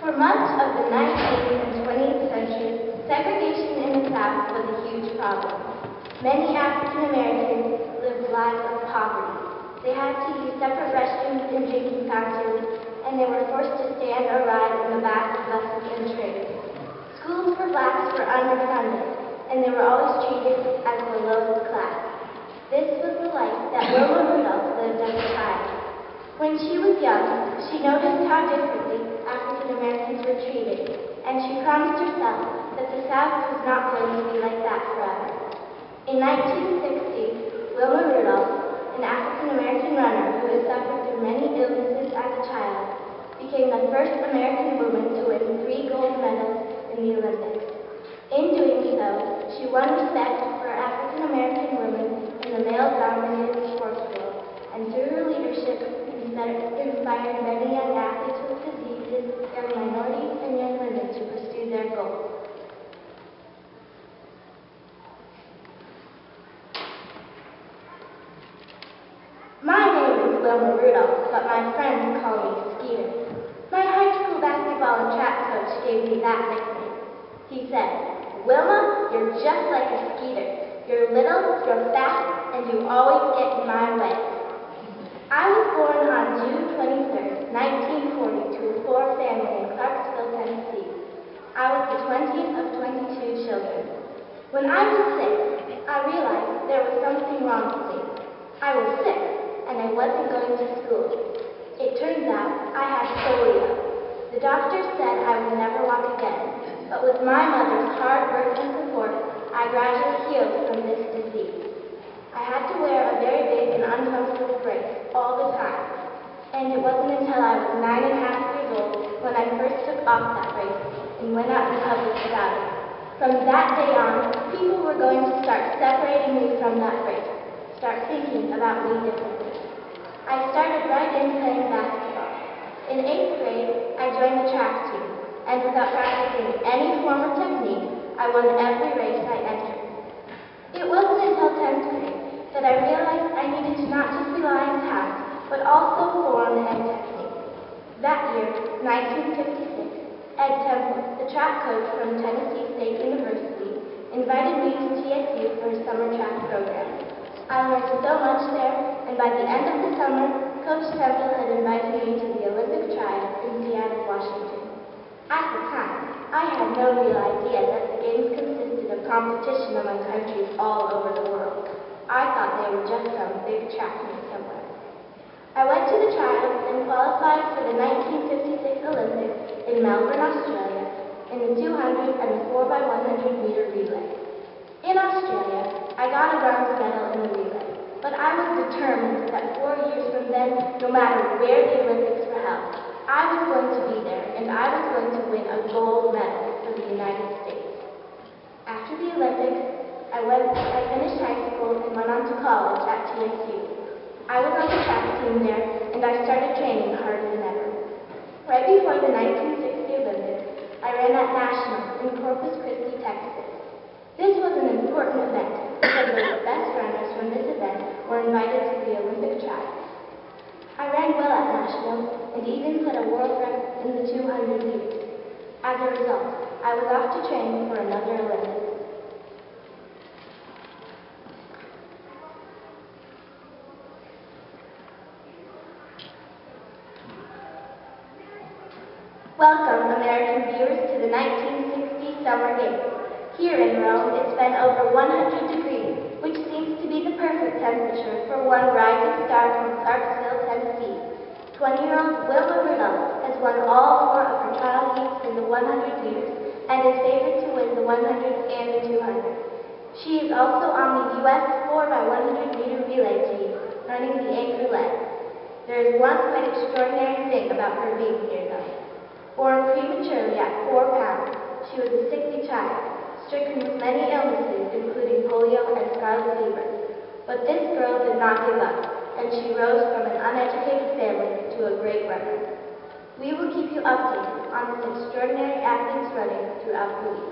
For much of the 19th and 20th centuries, segregation in the South was a huge problem. Many African Americans lived lives of poverty. They had to use separate restrooms and drinking fountains, and they were forced to stand or ride in the back of buses and trains. Schools for blacks were underfunded, and they were always treated as the lowest class. This was the life that Wilma Rudolph lived as a child. When she was young, she noticed how differently African Americans were treated, and she promised herself that the South was not going to be like that forever. In 1960, Wilma Rudolph, an African American runner who had suffered through many illnesses as a child, became the first American woman to win 3 gold medals in the Olympics. In doing so, she won respect for African American women in the male-dominated sports world, and through her leadership, inspired many young athletes with diseases, young minorities, and young women to pursue their goals. My name is Wilma Rudolph, but my friends call me Skeeter. My high school basketball and track coach gave me that nickname. He said, "Wilma, you're just like a skeeter. You're little, you're fat, and you always get in my way." I was born on June 23, 1940, to a poor family in Clarksville, Tennessee. I was the 20th of 22 children. When I was 6, I realized there was something wrong with me. I was sick, and I wasn't going to school. It turns out I had polio. The doctor said I would never walk again, but with my mother's hard work and support, I gradually healed from this disease. I had to wear a very big and uncomfortable brace all the time, and it wasn't until I was 9.5 years old when I first took off that brace and went out in public without it. From that day on, people were going to start separating me from that brace, start thinking about me differently. I started right in playing basketball. In 8th grade, I joined the track team, and without practicing any form of technique, I won every race I entered. It wasn't until 10th grade that I realized I needed to not just rely on talent, but also form and technique. That year, 1956, Ed Temple, the track coach from Tennessee State University, invited me to TSU for his summer track program. I learned so much there, and by the end of the summer, Coach Temple had invited me to the Olympic trials in Seattle, Washington. At the time, I had no real idea that the games consisted of competition among countries all over the world. I thought they were just some big track meet somewhere. I went to the trials and qualified for the 1956 Olympics in Melbourne, Australia, in the 200 and the 4x100 meter relay. In Australia, I got a bronze medal in the relay, but I was determined that 4 years from then, no matter where the Olympics were held, I was going to be there, and I was going to win a gold medal for the United States. After the Olympics, I finished high school and went on to college at TSU. I was on the track team there, and I started training harder than ever. Right before the 1960 Olympics, I ran at Nationals in Corpus Christi, Texas. This was an important event because the best runners from this event were invited to the Olympic trials. I ran well at Nationals and even set a world record in the 200 meters. As a result, I was off to train for another Olympics. Welcome, American viewers, to the 1960 Summer Games. Here in Rome, it's been over 100 degrees, which seems to be the perfect temperature for one rising star from Clarksville, Tennessee. 20-year-old Wilma Rudolph has won all 4 of her trial heats in the 100 meters and is favored to win the 100 and the 200. She is also on the U.S. 4x100 meter relay team, running the anchor leg. There is one quite extraordinary thing about her being here, though. Born prematurely at 4 pounds, she was a sickly child, stricken with many illnesses, including polio and scarlet fever. But this girl did not give up, and she rose from an uneducated family to a great runner. We will keep you updated on this extraordinary athlete's running throughout the week.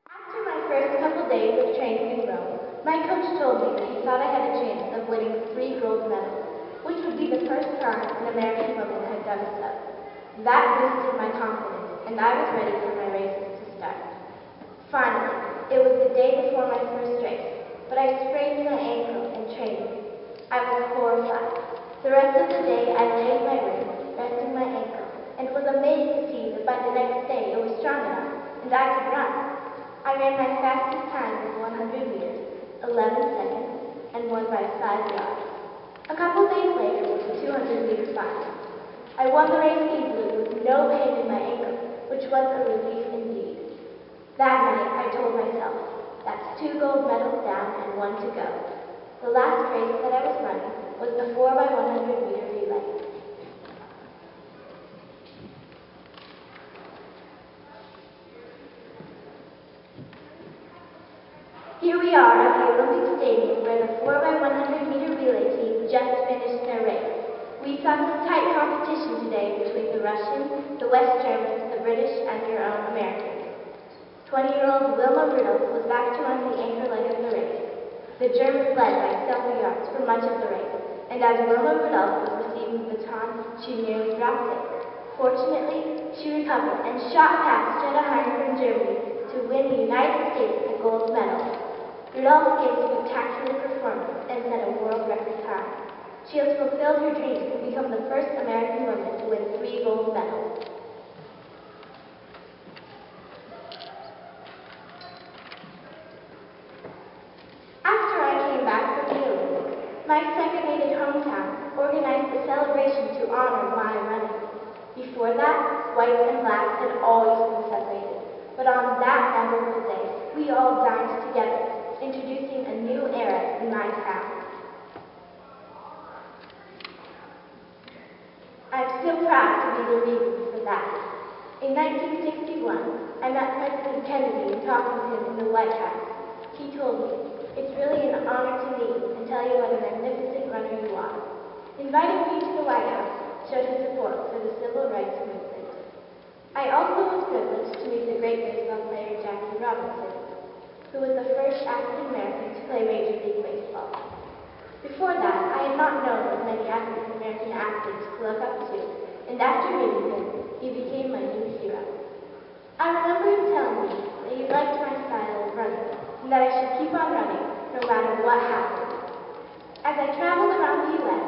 After my first couple days of training in Rome, my coach told me that he thought I had a chance of winning 3 gold medals, which would be the first time an American woman had done so. That boosted my confidence, and I was ready for my races to start. Finally, it was the day before my first race, but I sprained my ankle in training. I was horrified. The rest of the day I lay in my room, resting my ankle, and was amazed to see that by the next day it was strong enough, and I could run. I ran my fastest time of 100 meters, 11 seconds, and won by 5 yards. A couple days later was the 200-meter final. I won the race easily with no pain in my ankle, which was a relief indeed. That night I told myself, that's 2 gold medals down and 1 to go. The last race that I was running was the 4x100-meter relay. Here we are at the Olympic Stadium where the 4x100-meter relay team just finished their race. We saw some tight competition today between the Russians, the West Germans, the British, and your own Americans. 20-year-old Wilma Rudolph was back to run the anchor leg of the race. The Germans led by several yards for much of the race, and as Wilma Rudolph was receiving the baton, she nearly dropped it. Fortunately, she recovered and shot past Jetta Heim from Germany to win the United States the gold medal. Rudolph gave a spectacular performance and set a world record time. She has fulfilled her dream to become the first American woman to win 3 gold medals. After I came back from the Olympics, my segregated hometown organized a celebration to honor my running. Before that, whites and blacks had always been separated, but on that memorable day, we all dined together, introducing a new era in my town. I'm still proud to be the reason for that. In 1961, I met President Kennedy and talking to him in the White House. He told me, "It's really an honor to meet you and tell you what a magnificent runner you are." Inviting me to the White House showed his support for the civil rights movement. I also was privileged to meet the great baseball player Jackie Robinson, who was the first African American to play Major League Baseball. Before that, I had not known of many African American athletes to look up to, and after meeting him, he became my new hero. I remember him telling me that he liked my style of running, and that I should keep on running no matter what happened. As I traveled around the U.S.,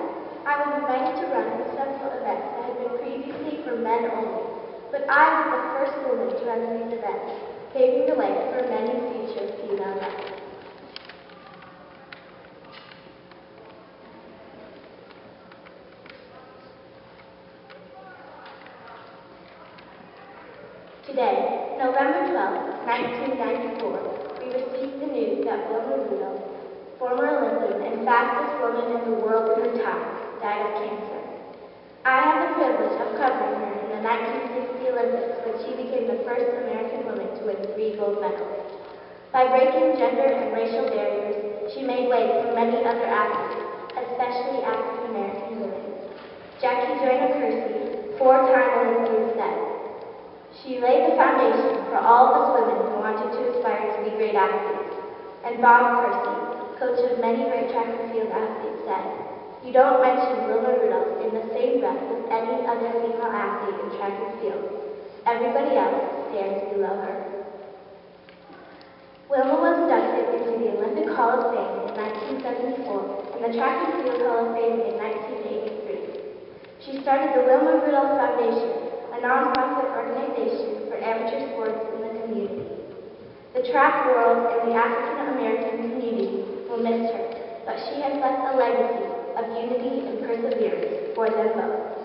I was invited to run in several events that had been previously for men only, but I was the first woman to run these events, paving the way for many future female runners. Today, November 12, 1994, we received the news that Wilma Rudolph, former Olympian and fastest woman in the world in her time, died of cancer. I had the privilege of covering her in the 1960 Olympics when she became the first American woman to win 3 gold medals. By breaking gender and racial barriers, she made way for many other athletes, especially African American women. Jackie Joyner-Kersee, 4-time Olympian, said, "She laid the foundation for all of us women who wanted to aspire to be great athletes." And Bob Kersee, coach of many great track and field athletes, said, "You don't mention Wilma Rudolph in the same breath with any other female athlete in track and field. Everybody else stands below her." Wilma was inducted into the Olympic Hall of Fame in 1974 and the Track and Field Hall of Fame in 1983. She started the Wilma Rudolph Foundation, a non-profit organization for amateur sports in the community. The track world and the African American community will miss her, but she has left a legacy of unity and perseverance for them both.